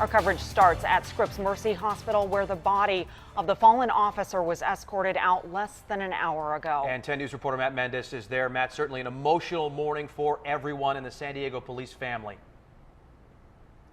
Our coverage starts at Scripps Mercy Hospital, where the body of the fallen officer was escorted out less than an hour ago. And 10 News reporter Matt Mendes is there. Matt, certainly an emotional morning for everyone in the San Diego police family.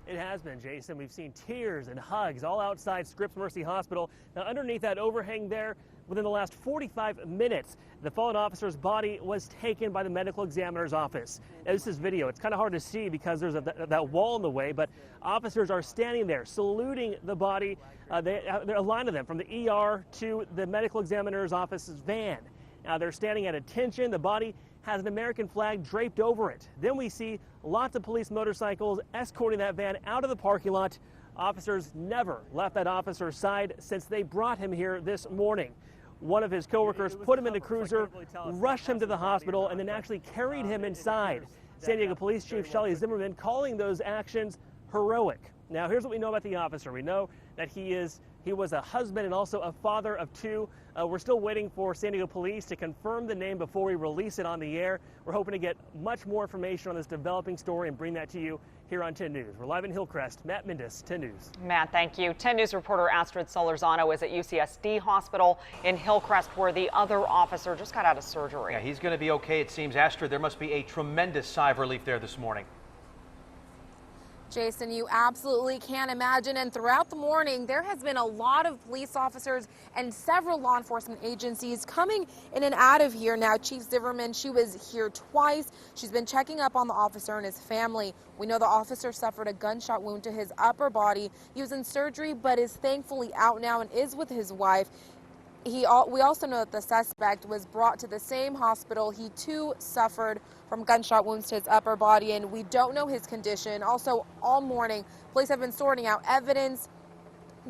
It has been, Jason. We've seen tears and hugs all outside Scripps Mercy Hospital. Now, underneath that overhang there, within the last 45 minutes, the fallen officer's body was taken by the medical examiner's office. Now, this is video. It's kind of hard to see because there's that wall in the way, but officers are standing there saluting the body. There are a line of them from the ER to the medical examiner's office's van. Now, they're standing at attention. The body has an American flag draped over it. Then we see lots of police motorcycles escorting that van out of the parking lot. Officers never left that officer's side since they brought him here this morning. One of his coworkers put him in the cruiser, rushed him to the hospital, and then actually carried him inside. San Diego Police Chief Shelley Zimmerman calling those actions heroic. Now, here's what we know about the officer. We know that he was a husband and also a father of two. We're still waiting for San Diego Police to confirm the name before we release it on the air. We're hoping to get much more information on this developing story and bring that to you here on 10 News. We're live in Hillcrest. Matt Mendes, 10 News. Matt, thank you. 10 News reporter Astrid Solorzano is at UCSD Hospital in Hillcrest, where the other officer just got out of surgery. Yeah, he's going to be okay, it seems. Astrid, there must be a tremendous sigh of relief there this morning. Jason, you absolutely can imagine. And throughout the morning, there has been a lot of police officers and several law enforcement agencies coming in and out of here. Now, Chief Zimmerman, she was here twice. She's been checking up on the officer and his family. We know the officer suffered a gunshot wound to his upper body. He was in surgery, but is thankfully out now and is with his wife. We also know that the suspect was brought to the same hospital. He too suffered from gunshot wounds to his upper body, and we don't know his condition. Also, all morning, police have been sorting out evidence.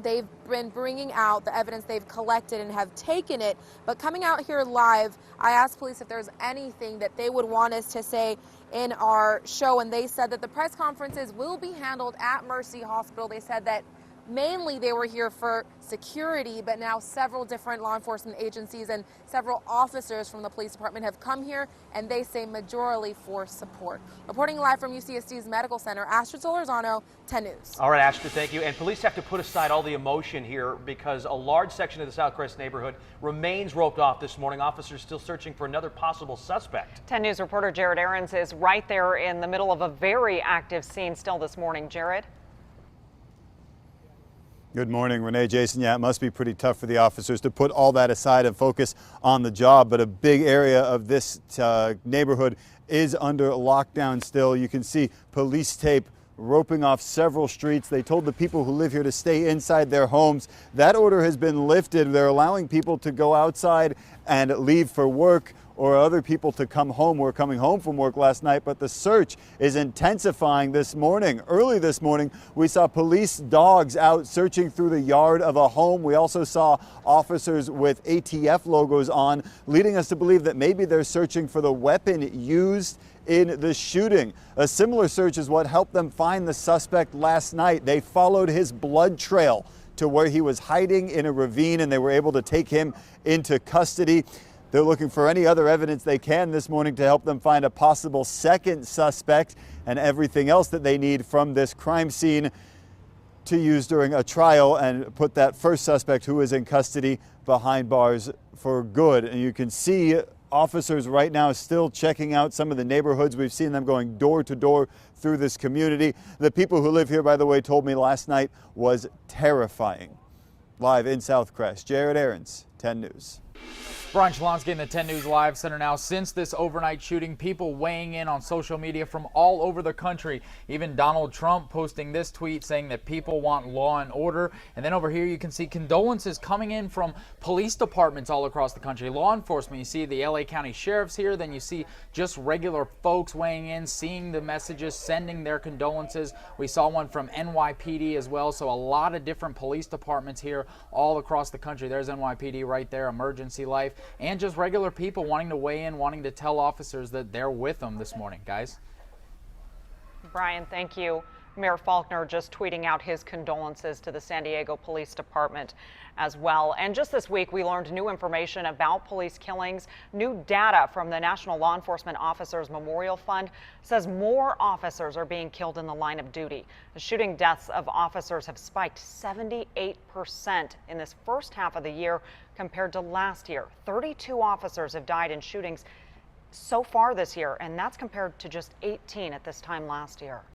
They've been bringing out the evidence they've collected and have taken it. But coming out here live, I asked police if there's anything that they would want us to say in our show, and they said that the press conferences will be handled at Mercy Hospital. They said that mainly they were here for security, but now several different law enforcement agencies and several officers from the police department have come here, and they say majorly for support. Reporting live from UCSD's Medical Center, Astrid Solorzano, 10 News. All right, Astrid, thank you. And police have to put aside all the emotion here because a large section of the Southcrest neighborhood remains roped off this morning. Officers still searching for another possible suspect. 10 News reporter Jared Aarons is right there in the middle of a very active scene still this morning. Jared? Good morning, Renee, Jason. Yeah, it must be pretty tough for the officers to put all that aside and focus on the job, but a big area of this neighborhood is under lockdown still. You can see police tape roping off several streets. They told the people who live here to stay inside their homes. That order has been lifted. They're allowing people to go outside and leave for work, or other people to come home. We're coming home from work last night, but the search is intensifying this morning. Early this morning, we saw police dogs out searching through the yard of a home. We also saw officers with ATF logos on, leading us to believe that maybe they're searching for the weapon used in the shooting. A similar search is what helped them find the suspect last night. They followed his blood trail to where he was hiding in a ravine, and they were able to take him into custody. They're looking for any other evidence they can this morning to help them find a possible second suspect and everything else that they need from this crime scene to use during a trial and put that first suspect who is in custody behind bars for good. And you can see officers right now still checking out some of the neighborhoods. We've seen them going door to door through this community. The people who live here, by the way, told me last night was terrifying. Live in Southcrest, Jared Aarons, 10 News. Brian Shalonsky in the 10 News Live Center now. Since this overnight shooting, people weighing in on social media from all over the country. Even Donald Trump posting this tweet saying that people want law and order. And then over here you can see condolences coming in from police departments all across the country. Law enforcement, you see the LA County sheriffs here, then you see just regular folks weighing in, seeing the messages, sending their condolences. We saw one from NYPD as well, so a lot of different police departments here all across the country. There's NYPD right there, Emergency Life, and just regular people wanting to weigh in, wanting to tell officers that they're with them this morning, guys. Brian, thank you. Mayor Faulkner just tweeting out his condolences to the San Diego Police Department as well. And just this week, we learned new information about police killings. New data from the National Law Enforcement Officers Memorial Fund says more officers are being killed in the line of duty. The shooting deaths of officers have spiked 78% in this first half of the year compared to last year. 32 officers have died in shootings so far this year, and that's compared to just 18 at this time last year.